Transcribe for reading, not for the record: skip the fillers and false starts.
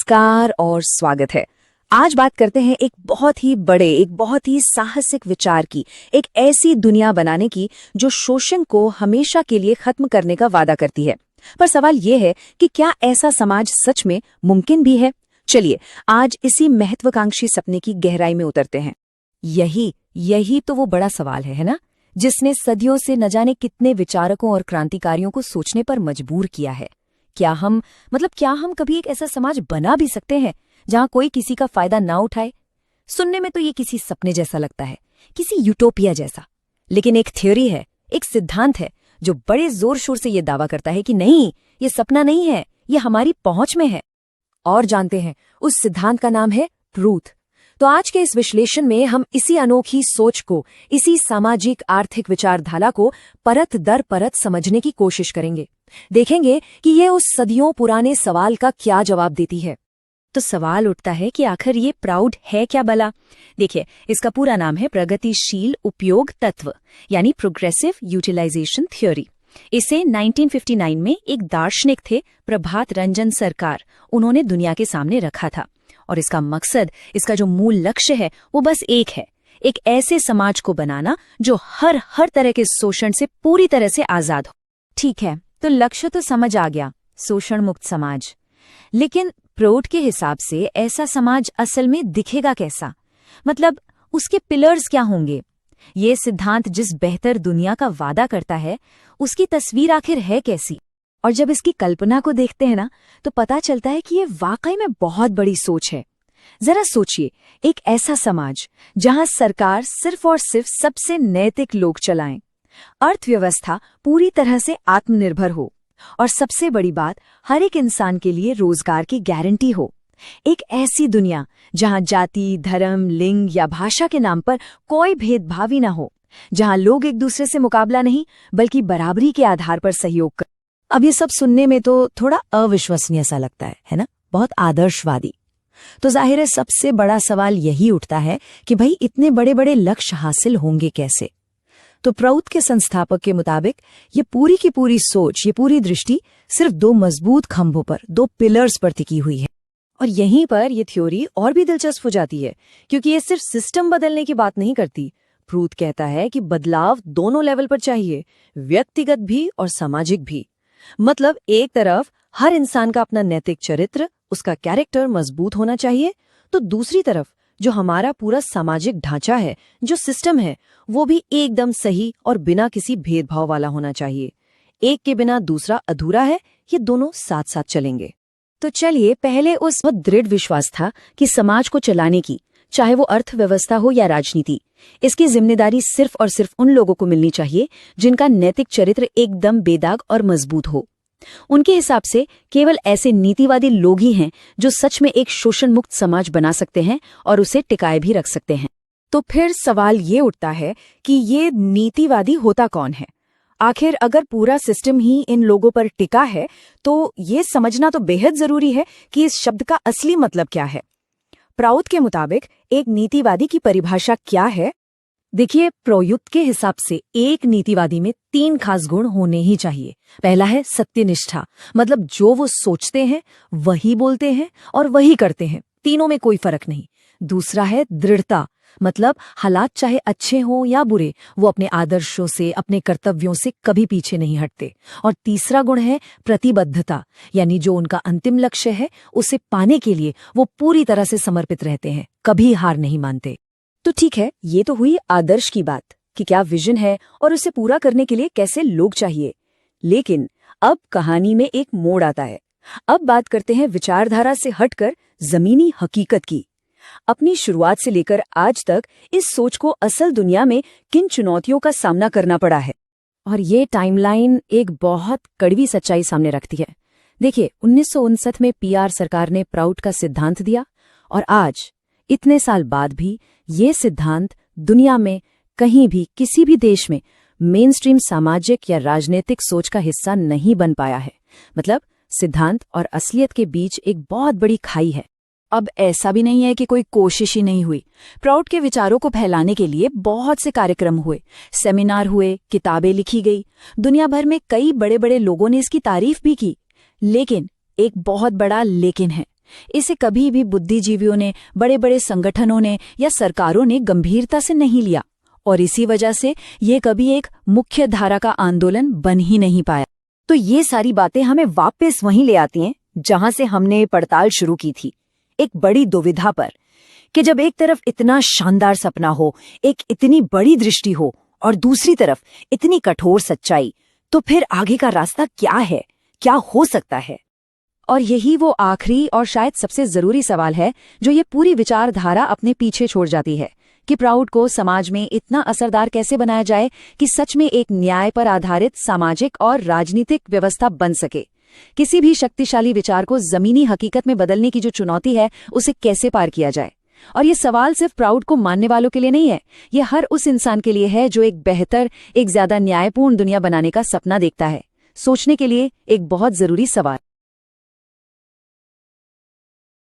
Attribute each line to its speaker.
Speaker 1: नमस्कार और स्वागत है। आज बात करते हैं एक बहुत ही बड़े, एक बहुत ही साहसिक विचार की, एक ऐसी दुनिया बनाने की जो शोषण को हमेशा के लिए खत्म करने का वादा करती है। पर सवाल ये है कि क्या ऐसा समाज सच में मुमकिन भी है? चलिए आज इसी महत्वाकांक्षी सपने की गहराई में उतरते हैं। यही तो वो बड़ा सवाल है ना, जिसने सदियों से न जाने कितने विचारकों और क्रांतिकारियों को सोचने पर मजबूर किया है। क्या हम कभी एक ऐसा समाज बना भी सकते हैं जहां कोई किसी का फायदा ना उठाए? सुनने में तो ये किसी सपने जैसा लगता है, किसी यूटोपिया जैसा। लेकिन एक थ्योरी है, एक सिद्धांत है जो बड़े जोर शोर से ये दावा करता है कि नहीं, ये सपना नहीं है, ये हमारी पहुंच में है। और जानते हैं, उस सिद्धांत का नाम है ट्रूथ। तो आज के इस विश्लेषण में हम इसी अनोखी सोच को, इसी सामाजिक आर्थिक विचारधारा को परत दर परत समझने की कोशिश करेंगे। देखेंगे कि ये उस सदियों पुराने सवाल का क्या जवाब देती है। तो सवाल उठता है कि आखिर ये प्राउड है क्या भला? देखिए, इसका पूरा नाम है प्रगतिशील उपयोग तत्व, यानी प्रोग्रेसिव यूटिलाइजेशन थ्योरी। इसे 1959 में एक दार्शनिक थे, प्रभात रंजन सरकार, उन्होंने दुनिया के सामने रखा था। और इसका मकसद, इसका जो मूल लक्ष्य है, वो बस एक है, एक ऐसे समाज को बनाना जो हर तरह के शोषण से पूरी तरह से आजाद हो। ठीक है, तो लक्ष्य तो समझ आ गया, शोषण मुक्त समाज। लेकिन प्रोट के हिसाब से ऐसा समाज असल में दिखेगा कैसा? मतलब उसके पिलर्स क्या होंगे? ये सिद्धांत जिस बेहतर दुनिया का वादा करता है, उसकी तस्वीर आखिर है कैसी? और जब इसकी कल्पना को देखते हैं ना, तो पता चलता है कि ये वाकई में बहुत बड़ी सोच है। जरा सोचिए, एक ऐसा समाज जहां सरकार सिर्फ और सिर्फ सबसे नैतिक लोग चलाएं, अर्थव्यवस्था पूरी तरह से आत्मनिर्भर हो, और सबसे बड़ी बात, हर एक इंसान के लिए रोजगार की गारंटी हो। एक ऐसी दुनिया जहां जाति, धर्म, लिंग या भाषा के नाम पर कोई भेदभाव ही न हो, जहां लोग एक दूसरे से मुकाबला नहीं बल्कि बराबरी के आधार पर सहयोग कर। अब ये सब सुनने में तो थोड़ा अविश्वसनीय सा लगता है ना, बहुत आदर्शवादी। तो जाहिर है सबसे बड़ा सवाल यही उठता है कि भाई इतने बड़े बड़े लक्ष्य हासिल होंगे कैसे? तो प्राउड के संस्थापक के मुताबिक ये पूरी की पूरी सोच, ये पूरी दृष्टि सिर्फ दो मजबूत खंभों पर, दो पिलर्स पर टिकी हुई है। और यहीं पर यह थ्योरी और भी दिलचस्प हो जाती है, क्योंकि ये सिर्फ सिस्टम बदलने की बात नहीं करती। प्राउड कहता है कि बदलाव दोनों लेवल पर चाहिए, व्यक्तिगत भी और सामाजिक भी। मतलब एक तरफ हर इंसान का अपना नैतिक चरित्र, उसका कैरेक्टर मजबूत होना चाहिए, तो दूसरी तरफ जो हमारा पूरा सामाजिक ढांचा है, जो सिस्टम है, वो भी एकदम सही और बिना किसी भेदभाव वाला होना चाहिए। एक के बिना दूसरा अधूरा है, ये दोनों साथ साथ चलेंगे। तो चलिए पहले उस दृढ़ विश्वास था कि समाज को चलाने की, चाहे वो अर्थव्यवस्था हो या राजनीति, इसकी जिम्मेदारी सिर्फ और सिर्फ उन लोगों को मिलनी चाहिए जिनका नैतिक चरित्र एकदम बेदाग और मजबूत हो। उनके हिसाब से केवल ऐसे नीतिवादी लोग ही हैं जो सच में एक शोषण मुक्त समाज बना सकते हैं और उसे टिकाए भी रख सकते हैं। तो फिर सवाल ये उठता है कि ये नीतिवादी होता कौन है? आखिर अगर पूरा सिस्टम ही इन लोगों पर टिका है, तो ये समझना तो बेहद जरूरी है कि इस शब्द का असली मतलब क्या है। प्राउड के मुताबिक एक नीतिवादी की परिभाषा क्या है? देखिए, प्राउड के हिसाब से एक नीतिवादी में 3 खास गुण होने ही चाहिए। पहला है सत्यनिष्ठा, मतलब जो वो सोचते हैं वही बोलते हैं और वही करते हैं, तीनों में कोई फर्क नहीं। दूसरा है दृढ़ता, मतलब हालात चाहे अच्छे हों या बुरे, वो अपने आदर्शों से, अपने कर्तव्यों से कभी पीछे नहीं हटते। और तीसरा गुण है प्रतिबद्धता, यानी जो उनका अंतिम लक्ष्य है उसे पाने के लिए वो पूरी तरह से समर्पित रहते हैं, कभी हार नहीं मानते। तो ठीक है, ये तो हुई आदर्श की बात कि क्या विजन है और उसे पूरा करने के लिए कैसे लोग चाहिए। लेकिन अब कहानी में एक मोड़ आता है। अब बात करते हैं विचारधारा से हटकर जमीनी हकीकत की। अपनी शुरुआत से लेकर आज तक इस सोच को असल दुनिया में किन चुनौतियों का सामना करना पड़ा है, और ये टाइमलाइन एक बहुत कड़वी सच्चाई सामने रखती है। देखिए, 1959 में पीआर सरकार ने प्राउड का सिद्धांत दिया, और आज इतने साल बाद भी ये सिद्धांत दुनिया में कहीं भी, किसी भी देश में मेन स्ट्रीम सामाजिक या राजनीतिक सोच का हिस्सा नहीं बन पाया है। मतलब सिद्धांत और असलियत के बीच एक बहुत बड़ी खाई है। अब ऐसा भी नहीं है कि कोई कोशिश ही नहीं हुई। प्राउड के विचारों को फैलाने के लिए बहुत से कार्यक्रम हुए, सेमिनार हुए, किताबें लिखी गई, दुनिया भर में कई बड़े बड़े लोगों ने इसकी तारीफ भी की। लेकिन एक बहुत बड़ा लेकिन है,
Speaker 2: इसे कभी भी बुद्धिजीवियों ने, बड़े बड़े संगठनों ने या सरकारों ने गंभीरता से नहीं लिया, और इसी वजह से ये कभी एक मुख्य धारा का आंदोलन बन ही नहीं पाया।
Speaker 1: तो ये सारी बातें हमें वापस वहीं ले आती हैं जहां से हमने पड़ताल शुरू की थी, एक बड़ी दुविधा पर, कि जब एक तरफ इतना शानदार सपना हो, एक इतनी बड़ी दृष्टि हो, और दूसरी तरफ इतनी कठोर सच्चाई, तो फिर आगे का रास्ता क्या है, क्या हो सकता है? और यही वो आखिरी और शायद सबसे जरूरी सवाल है जो ये पूरी विचारधारा अपने पीछे छोड़ जाती है, कि प्राउड को समाज में इतना असरदार कैसे बनाया जाए कि सच में एक न्याय पर आधारित सामाजिक और राजनीतिक व्यवस्था बन सके। किसी भी शक्तिशाली विचार को जमीनी हकीकत में बदलने की जो चुनौती है, उसे कैसे पार किया जाए। और ये सवाल सिर्फ प्राउड को मानने वालों के लिए नहीं है, ये हर उस इंसान के लिए है जो एक बेहतर, एक ज्यादा न्यायपूर्ण दुनिया बनाने का सपना देखता है। सोचने के लिए एक बहुत जरूरी सवाल।